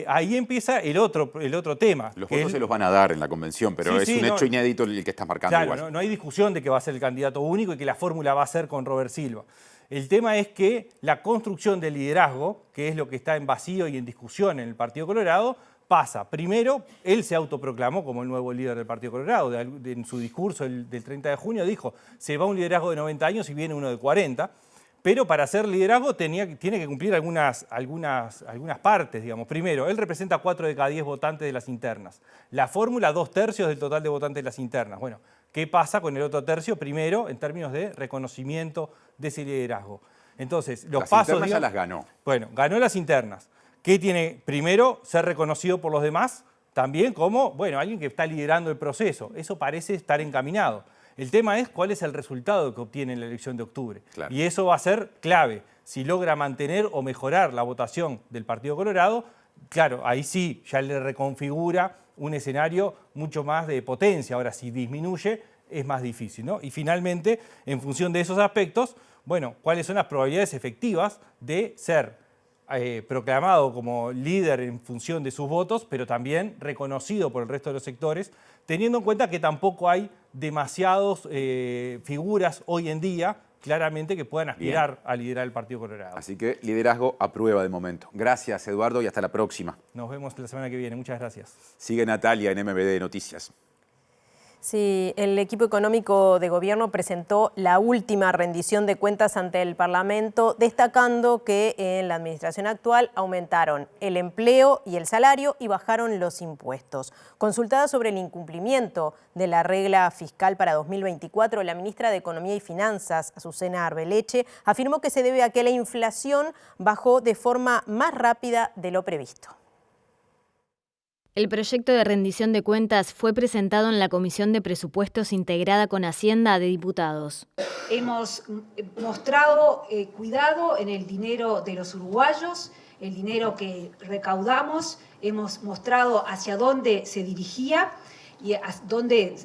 ahí empieza el otro tema. Los votos se los van a dar en la convención, pero es un hecho inédito el que estás marcando. Claro, igual. No hay discusión de que va a ser el candidato único y que la fórmula va a ser con Robert Silva. El tema es que la construcción del liderazgo, que es lo que está en vacío y en discusión en el Partido Colorado, pasa. Primero, él se autoproclamó como el nuevo líder del Partido Colorado. En su discurso del 30 de junio dijo, se va un liderazgo de 90 años y viene uno de 40. Pero para hacer liderazgo tiene que cumplir algunas partes, digamos. Primero, él representa 4 de cada 10 votantes de las internas. La fórmula, 2/3 del total de votantes de las internas. Bueno, ¿qué pasa con el otro tercio? Primero, en términos de reconocimiento de ese liderazgo. Entonces, los pasos... Las internas ya las ganó. Bueno, ganó las internas. ¿Qué tiene? Primero, ser reconocido por los demás, también como, bueno, alguien que está liderando el proceso. Eso parece estar encaminado. El tema es cuál es el resultado que obtiene en la elección de octubre. Claro. Y eso va a ser clave. Si logra mantener o mejorar la votación del Partido Colorado, claro, ahí sí ya le reconfigura un escenario mucho más de potencia. Ahora, si disminuye, es más difícil, ¿no? Y finalmente, en función de esos aspectos, bueno, ¿cuáles son las probabilidades efectivas de ser proclamado como líder en función de sus votos, pero también reconocido por el resto de los sectores, teniendo en cuenta que tampoco hay demasiadas figuras hoy en día claramente que puedan aspirar a liderar el Partido Colorado. Así que liderazgo a prueba de momento. Gracias, Eduardo, y hasta la próxima. Nos vemos la semana que viene. Muchas gracias. Sigue Natalia en MBD Noticias. Sí, el equipo económico de gobierno presentó la última rendición de cuentas ante el Parlamento, destacando que en la administración actual aumentaron el empleo y el salario y bajaron los impuestos. Consultada sobre el incumplimiento de la regla fiscal para 2024, la ministra de Economía y Finanzas, Azucena Arbeleche, afirmó que se debe a que la inflación bajó de forma más rápida de lo previsto. El proyecto de rendición de cuentas fue presentado en la Comisión de Presupuestos integrada con Hacienda de Diputados. Hemos mostrado cuidado en el dinero de los uruguayos, el dinero que recaudamos, hemos mostrado hacia dónde se dirigía y a dónde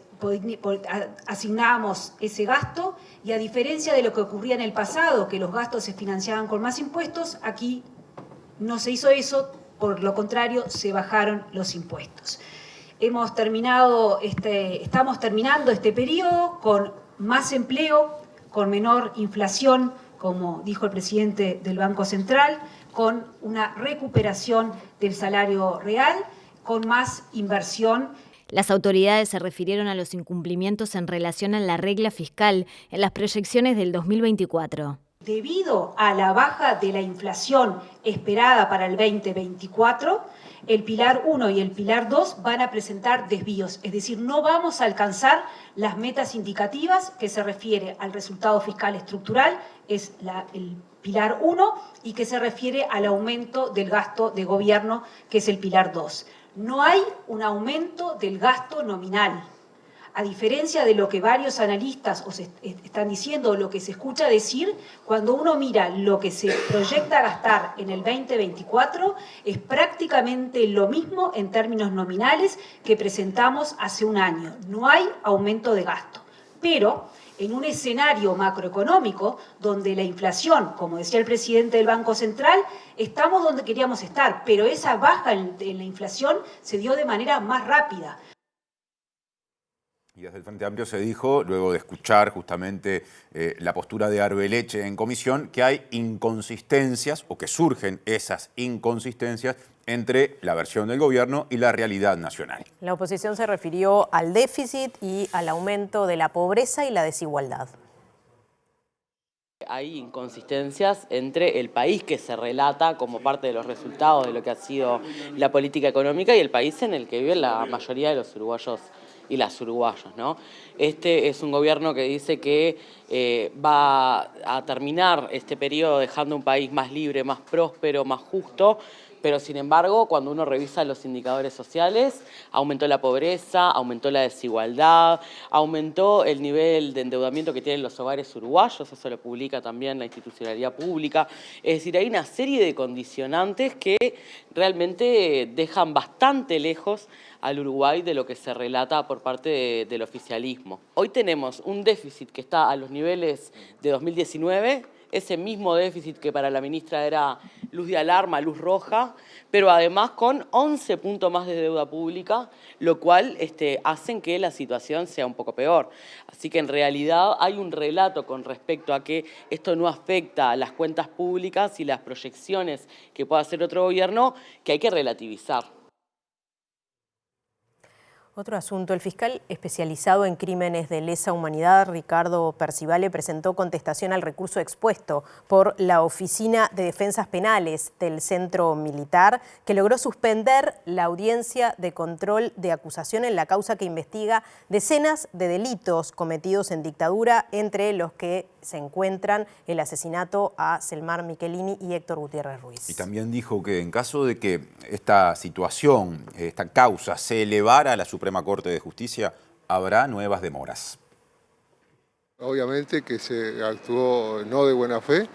asignábamos ese gasto, y a diferencia de lo que ocurría en el pasado, que los gastos se financiaban con más impuestos, aquí no se hizo eso. Por lo contrario, se bajaron los impuestos. Estamos terminando este periodo con más empleo, con menor inflación, como dijo el presidente del Banco Central, con una recuperación del salario real, con más inversión. Las autoridades se refirieron a los incumplimientos en relación a la regla fiscal en las proyecciones del 2024. Debido a la baja de la inflación esperada para el 2024, el Pilar 1 y el Pilar 2 van a presentar desvíos, es decir, no vamos a alcanzar las metas indicativas que se refiere al resultado fiscal estructural, es el Pilar 1, y que se refiere al aumento del gasto de gobierno, que es el Pilar 2. No hay un aumento del gasto nominal. A diferencia de lo que varios analistas os están diciendo, o lo que se escucha decir, cuando uno mira lo que se proyecta gastar en el 2024, es prácticamente lo mismo en términos nominales que presentamos hace un año. No hay aumento de gasto. Pero en un escenario macroeconómico donde la inflación, como decía el presidente del Banco Central, estamos donde queríamos estar, pero esa baja en la inflación se dio de manera más rápida. Y desde el Frente Amplio se dijo, luego de escuchar justamente la postura de Arbeleche en comisión, que hay inconsistencias o que surgen esas inconsistencias entre la versión del gobierno y la realidad nacional. La oposición se refirió al déficit y al aumento de la pobreza y la desigualdad. Hay inconsistencias entre el país que se relata como parte de los resultados de lo que ha sido la política económica y el país en el que vive la mayoría de los uruguayos y las uruguayas, ¿no? Este es un gobierno que dice que va a terminar este periodo dejando un país más libre, más próspero, más justo, pero sin embargo, cuando uno revisa los indicadores sociales, aumentó la pobreza, aumentó la desigualdad, aumentó el nivel de endeudamiento que tienen los hogares uruguayos, eso lo publica también la institucionalidad pública. Es decir, hay una serie de condicionantes que realmente dejan bastante lejos al Uruguay de lo que se relata por parte del oficialismo. Hoy tenemos un déficit que está a los niveles de 2019, ese mismo déficit que para la ministra era luz de alarma, luz roja, pero además con 11 puntos más de deuda pública, lo cual hacen que la situación sea un poco peor. Así que en realidad hay un relato con respecto a que esto no afecta a las cuentas públicas y las proyecciones que pueda hacer otro gobierno, que hay que relativizar. Otro asunto, el fiscal especializado en crímenes de lesa humanidad, Ricardo Percivale, presentó contestación al recurso expuesto por la Oficina de Defensas Penales del Centro Militar, que logró suspender la audiencia de control de acusación en la causa que investiga decenas de delitos cometidos en dictadura, entre los que se encuentran el asesinato a Selmar Michelini y Héctor Gutiérrez Ruiz. Y también dijo que en caso de que esta situación, esta causa, se elevara a la Suprema Corte de Justicia, habrá nuevas demoras. Obviamente que se actuó no de buena fe.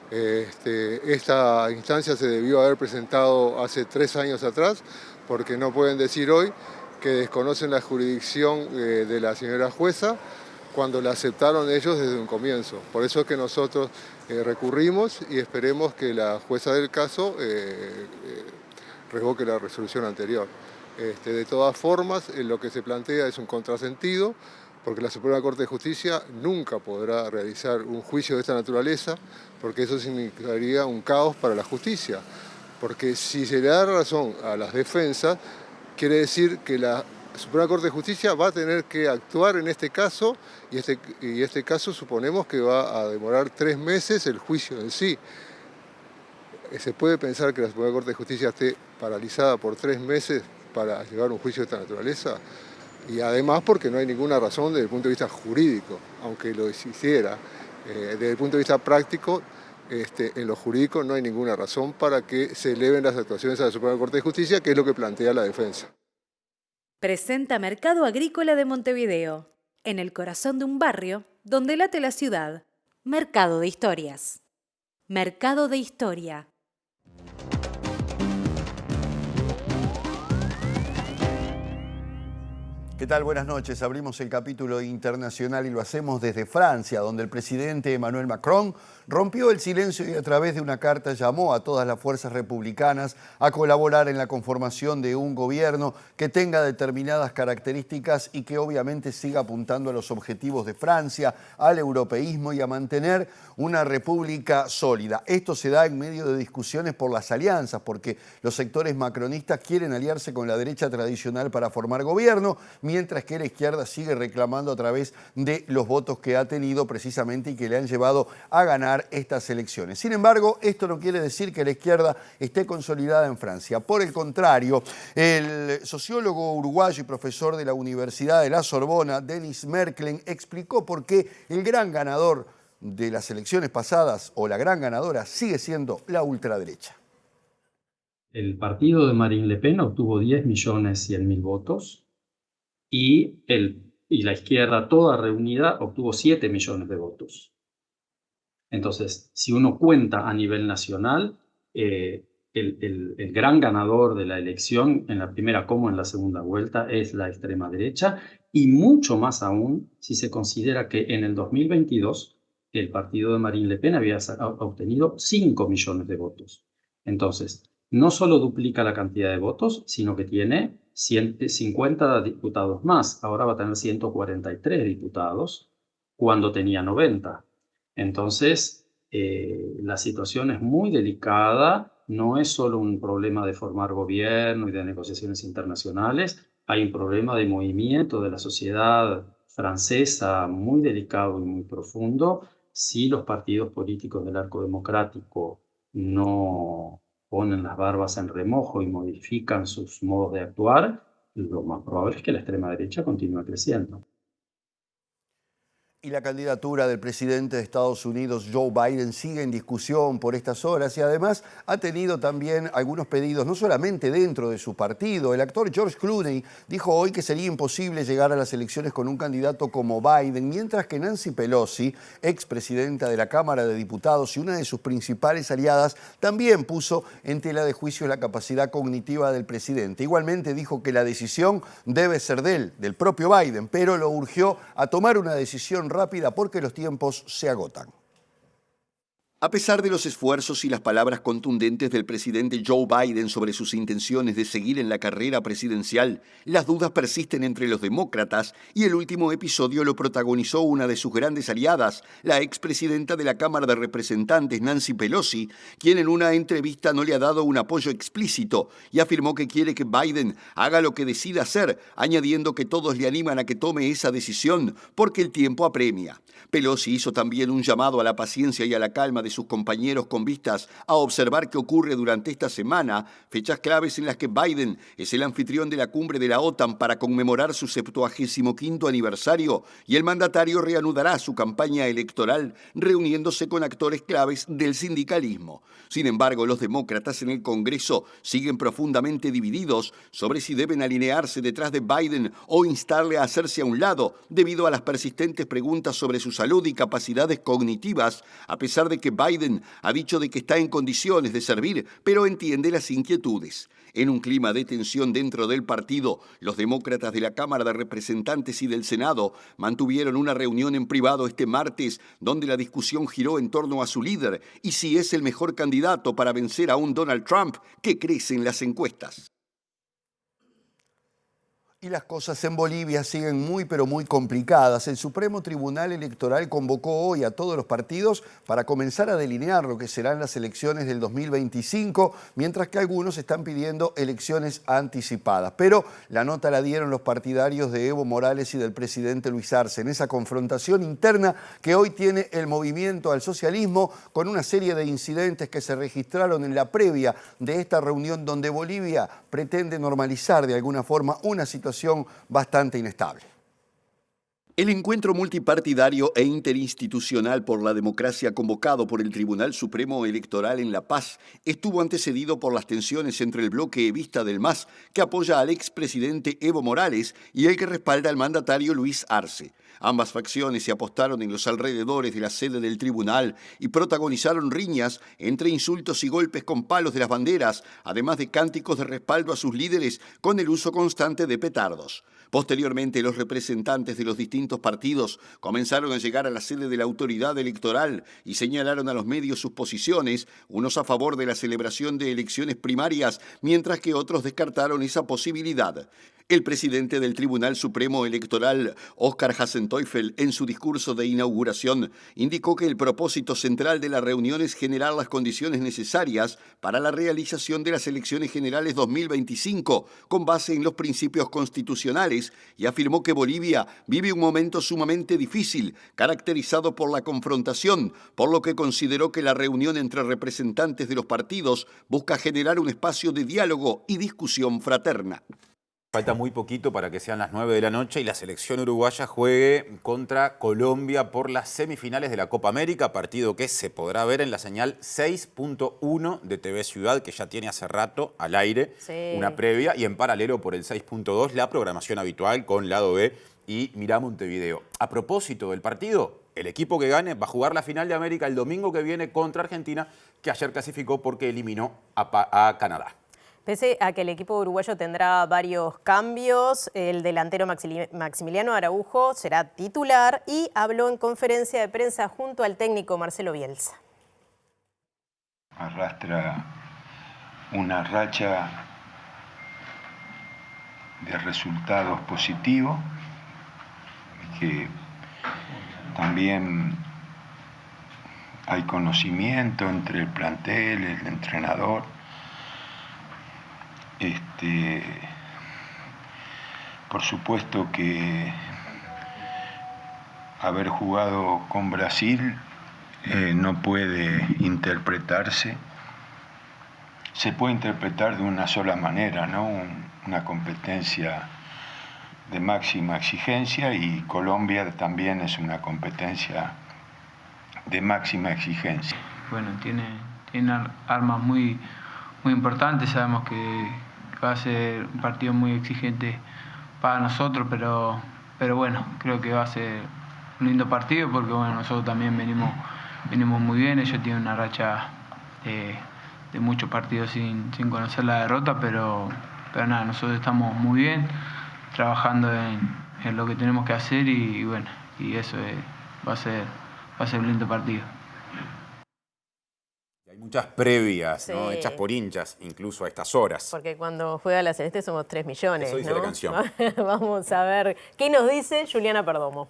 Esta instancia se debió haber presentado hace 3 años atrás, porque no pueden decir hoy que desconocen la jurisdicción de la señora jueza, cuando la aceptaron ellos desde un comienzo. Por eso es que nosotros recurrimos y esperemos que la jueza del caso revoque la resolución anterior. De todas formas, lo que se plantea es un contrasentido, porque la Suprema Corte de Justicia nunca podrá realizar un juicio de esta naturaleza, porque eso significaría un caos para la justicia. Porque si se le da razón a las defensas, quiere decir que la Suprema Corte de Justicia va a tener que actuar en este caso y este caso suponemos que va a demorar 3 meses el juicio en sí. ¿Se puede pensar que la Suprema Corte de Justicia esté paralizada por 3 meses para llevar un juicio de esta naturaleza? Y además porque no hay ninguna razón desde el punto de vista jurídico, aunque lo hiciera. Desde el punto de vista práctico, en lo jurídico no hay ninguna razón para que se eleven las actuaciones a la Suprema Corte de Justicia, que es lo que plantea la defensa. Presenta Mercado Agrícola de Montevideo, en el corazón de un barrio donde late la ciudad. Mercado de Historias. Mercado de Historia. ¿Qué tal? Buenas noches. Abrimos el capítulo internacional y lo hacemos desde Francia, donde el presidente Emmanuel Macron rompió el silencio y a través de una carta llamó a todas las fuerzas republicanas a colaborar en la conformación de un gobierno que tenga determinadas características y que obviamente siga apuntando a los objetivos de Francia, al europeísmo y a mantener una república sólida. Esto se da en medio de discusiones por las alianzas, porque los sectores macronistas quieren aliarse con la derecha tradicional para formar gobierno, mientras que la izquierda sigue reclamando a través de los votos que ha tenido precisamente y que le han llevado a ganar estas elecciones. Sin embargo, esto no quiere decir que la izquierda esté consolidada en Francia. Por el contrario, el sociólogo uruguayo y profesor de la Universidad de la Sorbona, Denis Merklen, explicó por qué el gran ganador de las elecciones pasadas, o la gran ganadora, sigue siendo la ultraderecha. El partido de Marine Le Pen obtuvo 10.100.000 votos y la izquierda toda reunida obtuvo 7 millones de votos. Entonces, si uno cuenta a nivel nacional, el gran ganador de la elección, en la primera como en la segunda vuelta, es la extrema derecha, y mucho más aún si se considera que en el 2022 el partido de Marine Le Pen había obtenido 5 millones de votos. Entonces, no solo duplica la cantidad de votos, sino que tiene 150 diputados más. Ahora va a tener 143 diputados cuando tenía 90. Entonces, la situación es muy delicada. No es solo un problema de formar gobierno y de negociaciones internacionales. Hay un problema de movimiento de la sociedad francesa muy delicado y muy profundo. Si los partidos políticos del arco democrático no ponen las barbas en remojo y modifican sus modos de actuar, lo más probable es que la extrema derecha continúe creciendo. Y la candidatura del presidente de Estados Unidos, Joe Biden, sigue en discusión por estas horas y además ha tenido también algunos pedidos, no solamente dentro de su partido. El actor George Clooney dijo hoy que sería imposible llegar a las elecciones con un candidato como Biden, mientras que Nancy Pelosi, expresidenta de la Cámara de Diputados y una de sus principales aliadas, también puso en tela de juicio la capacidad cognitiva del presidente. Igualmente dijo que la decisión debe ser de él, del propio Biden, pero lo urgió a tomar una decisión rápida porque los tiempos se agotan. A pesar de los esfuerzos y las palabras contundentes del presidente Joe Biden sobre sus intenciones de seguir en la carrera presidencial, las dudas persisten entre los demócratas y el último episodio lo protagonizó una de sus grandes aliadas, la expresidenta de la Cámara de Representantes, Nancy Pelosi, quien en una entrevista no le ha dado un apoyo explícito y afirmó que quiere que Biden haga lo que decida hacer, añadiendo que todos le animan a que tome esa decisión porque el tiempo apremia. Pelosi hizo también un llamado a la paciencia y a la calma de sus compañeros con vistas a observar qué ocurre durante esta semana, fechas claves en las que Biden es el anfitrión de la cumbre de la OTAN para conmemorar su 75º aniversario y el mandatario reanudará su campaña electoral reuniéndose con actores claves del sindicalismo. Sin embargo, los demócratas en el Congreso siguen profundamente divididos sobre si deben alinearse detrás de Biden o instarle a hacerse a un lado debido a las persistentes preguntas sobre su salud y capacidades cognitivas, a pesar de que Biden ha dicho de que está en condiciones de servir, pero entiende las inquietudes. En un clima de tensión dentro del partido, los demócratas de la Cámara de Representantes y del Senado mantuvieron una reunión en privado este martes, donde la discusión giró en torno a su líder y si es el mejor candidato para vencer a un Donald Trump que crece en las encuestas. Y las cosas en Bolivia siguen muy pero muy complicadas. El Supremo Tribunal Electoral convocó hoy a todos los partidos para comenzar a delinear lo que serán las elecciones del 2025, mientras que algunos están pidiendo elecciones anticipadas. Pero la nota la dieron los partidarios de Evo Morales y del presidente Luis Arce en esa confrontación interna que hoy tiene el movimiento al socialismo, con una serie de incidentes que se registraron en la previa de esta reunión donde Bolivia pretende normalizar de alguna forma una situación bastante inestable. El encuentro multipartidario e interinstitucional por la democracia convocado por el Tribunal Supremo Electoral en La Paz estuvo antecedido por las tensiones entre el bloque evista del MAS, que apoya al expresidente Evo Morales, y el que respalda al mandatario Luis Arce. Ambas facciones se apostaron en los alrededores de la sede del tribunal y protagonizaron riñas entre insultos y golpes con palos de las banderas, además de cánticos de respaldo a sus líderes con el uso constante de petardos. Posteriormente, los representantes de los distintos partidos comenzaron a llegar a la sede de la autoridad electoral y señalaron a los medios sus posiciones, unos a favor de la celebración de elecciones primarias, mientras que otros descartaron esa posibilidad. El presidente del Tribunal Supremo Electoral, Óscar Hasenteufel, en su discurso de inauguración, indicó que el propósito central de la reunión es generar las condiciones necesarias para la realización de las elecciones generales 2025, con base en los principios constitucionales, y afirmó que Bolivia vive un momento sumamente difícil, caracterizado por la confrontación, por lo que consideró que la reunión entre representantes de los partidos busca generar un espacio de diálogo y discusión fraterna. Falta muy poquito para que sean las 9 de la noche y la selección uruguaya juegue contra Colombia por las semifinales de la Copa América, partido que se podrá ver en la señal 6.1 de TV Ciudad, que ya tiene hace rato al aire una previa, y en paralelo por el 6.2 la programación habitual con Lado B y Mirá Montevideo. A propósito del partido, el equipo que gane va a jugar la final de América el domingo que viene contra Argentina, que ayer clasificó porque eliminó a Canadá. Pese a que el equipo uruguayo tendrá varios cambios, el delantero Maximiliano Araujo será titular y habló en conferencia de prensa junto al técnico Marcelo Bielsa. Arrastra una racha de resultados positivos, que también hay conocimiento entre el plantel, el entrenador. Por supuesto que haber jugado con Brasil no puede interpretarse, se puede interpretar de una sola manera, ¿no? Una competencia de máxima exigencia, y Colombia también es una competencia de máxima exigencia. Bueno, tiene armas muy importantes, sabemos que va a ser un partido muy exigente para nosotros, pero bueno, creo que va a ser un lindo partido porque bueno, nosotros también venimos muy bien. Ellos tienen una racha de muchos partidos sin conocer la derrota, pero nada, nosotros estamos muy bien trabajando en lo que tenemos que hacer y bueno, y eso va a ser un lindo partido. Hay muchas previas, ¿no? Hechas por hinchas, incluso a estas horas. Porque cuando juega la Celeste somos 3 millones, Eso dice ¿no? la canción. Vamos a ver qué nos dice Juliana Perdomo.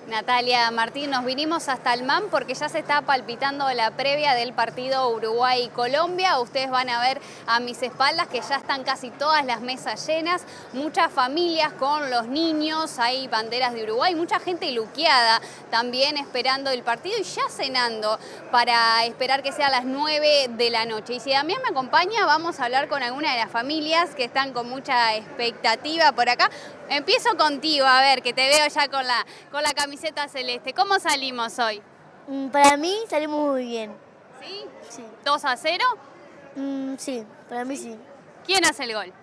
Natalia, Martín, nos vinimos hasta el MAM porque ya se está palpitando la previa del partido Uruguay-Colombia. Ustedes van a ver a mis espaldas que ya están casi todas las mesas llenas, muchas familias con los niños, hay banderas de Uruguay, mucha gente luqueada también esperando el partido y ya cenando para esperar que sea a las 9 de la noche. Y si Damián me acompaña, vamos a hablar con alguna de las familias que están con mucha expectativa por acá. Empiezo contigo, a ver, que te veo ya con la camiseta celeste. ¿Cómo salimos hoy? Para mí salimos muy bien. ¿Sí? Sí. ¿2-0? Sí, para mí sí. ¿Quién hace el gol?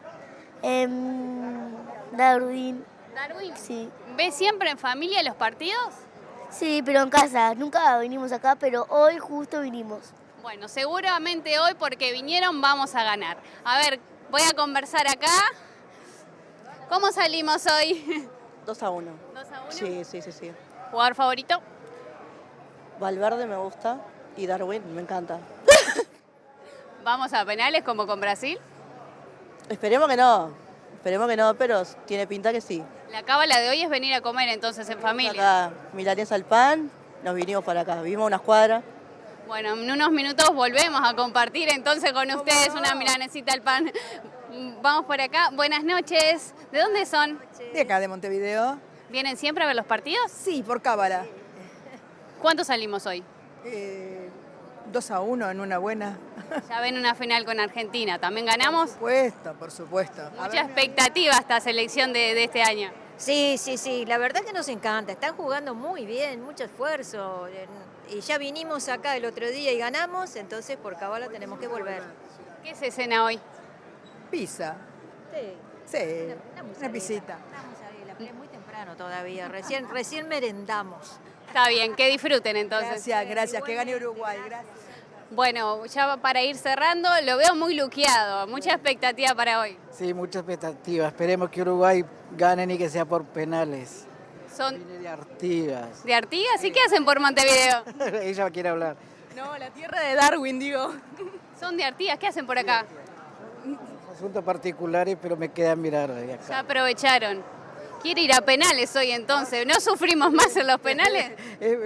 Darwin. ¿Darwin? Sí. ¿Ves siempre en familia los partidos? Sí, pero en casa. Nunca vinimos acá, pero hoy justo vinimos. Bueno, seguramente hoy porque vinieron vamos a ganar. A ver, voy a conversar acá. ¿Cómo salimos hoy? 2-1. ¿2-1? Sí. ¿Jugador favorito? Valverde me gusta y Darwin me encanta. ¿Vamos a penales como con Brasil? Esperemos que no, pero tiene pinta que sí. La cábala de hoy es venir a comer entonces en familia. Acá, milanesa al pan, nos vinimos para acá, vivimos unas cuadras. Bueno, en unos minutos volvemos a compartir entonces con ustedes una milanesita al pan. Vamos por acá. Buenas noches. ¿De dónde son? De acá, de Montevideo. ¿Vienen siempre a ver los partidos? Sí, por cábala. ¿Cuántos salimos hoy? 2-1 en una buena. Ya ven una final con Argentina. ¿También ganamos? Por supuesto. Mucha expectativa esta selección de este año. Sí, la verdad que nos encanta. Están jugando muy bien, mucho esfuerzo. Y ya vinimos acá el otro día y ganamos, entonces por cábala tenemos que volver. ¿Qué se cena hoy? Pizza. Sí, una pisita. Es muy temprano todavía, recién merendamos. Está bien, que disfruten entonces. Gracias, que gane Uruguay, gracias. Bueno, ya para ir cerrando, lo veo muy luqueado, mucha expectativa para hoy. Sí, mucha expectativa. Esperemos que Uruguay gane y que sea por penales. Son Viene de Artigas. ¿De Artigas? ¿Y qué hacen por Montevideo? Ella quiere hablar. No, la tierra de Darwin, digo. Son de Artigas, ¿qué hacen por acá? Asuntos particulares, pero me queda mirar de acá. Ya aprovecharon. ¿Quiere ir a penales hoy entonces? ¿No sufrimos más en los penales?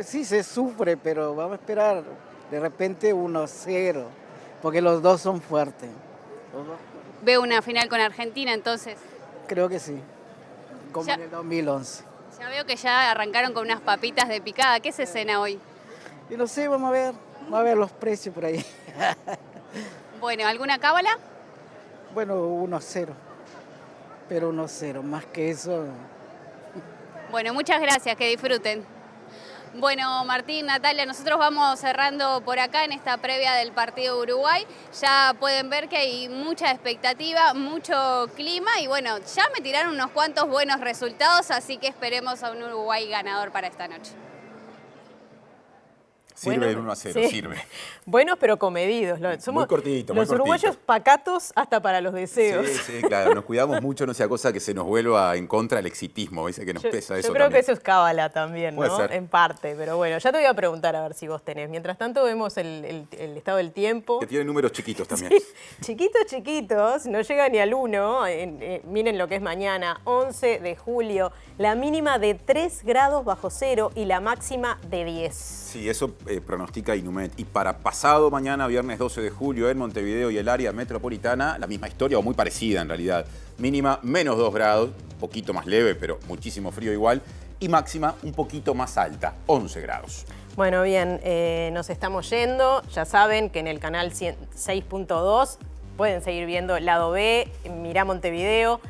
Sí, se sufre, pero vamos a esperar. De repente 1-0, porque los dos son fuertes. ¿Veo una final con Argentina entonces? Creo que sí, como Ya- en el 2011. Ya veo que ya arrancaron con unas papitas de picada. ¿Qué se cena hoy? Y no sé, vamos a ver los precios por ahí. Bueno, ¿alguna cábala? Bueno, 1-0, pero 1-0, más que eso. Bueno, muchas gracias, que disfruten. Bueno, Martín, Natalia, nosotros vamos cerrando por acá en esta previa del partido de Uruguay. Ya pueden ver que hay mucha expectativa, mucho clima y bueno, ya me tiraron unos cuantos buenos resultados, así que esperemos a un Uruguay ganador para esta noche. Sirve el 1-0, sí. sirve. Buenos pero comedidos. Somos Muy cortito, muy los uruguayos cortito. pacatos hasta para los deseos. Sí, claro, nos cuidamos mucho, no sea cosa que se nos vuelva en contra el exitismo, dice que nos pesa eso Yo creo también. que eso es cábala también, Puede ¿no? ser. En parte, pero bueno, ya te voy a preguntar a ver si vos tenés. Mientras tanto vemos el estado del tiempo. Que tiene números chiquitos también. Chiquitos, no llega ni al 1. Miren lo que es mañana, 11 de julio. La mínima de 3 grados bajo cero y la máxima de 10. Sí, eso pronostica Inumet. Y para pasado mañana, viernes 12 de julio, en Montevideo y el área metropolitana, la misma historia o muy parecida en realidad. Mínima menos 2 grados, poquito más leve, pero muchísimo frío igual. Y máxima un poquito más alta, 11 grados. Bueno, bien, nos estamos yendo. Ya saben que en el canal 6.2 pueden seguir viendo Lado B, Mirá Montevideo.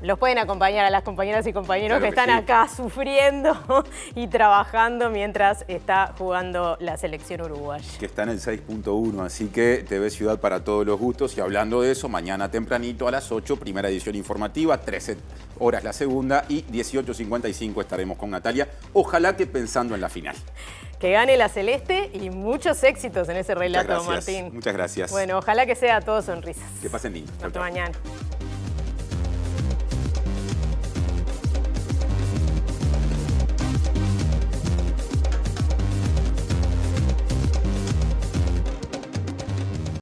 Los pueden acompañar a las compañeras y compañeros Claro que que están sí. acá sufriendo y trabajando mientras está jugando la selección uruguaya. Que está en el 6.1, así que TV Ciudad para todos los gustos. Y hablando de eso, mañana tempranito a las 8, primera edición informativa, 13 horas la segunda y 18:55 estaremos con Natalia. Ojalá que pensando en la final. Que gane la Celeste y muchos éxitos en ese relato, Muchas gracias. Martín. Muchas gracias. Bueno, ojalá que sea todo sonrisas. Que pasen lindo. Chau, Hasta chau. mañana.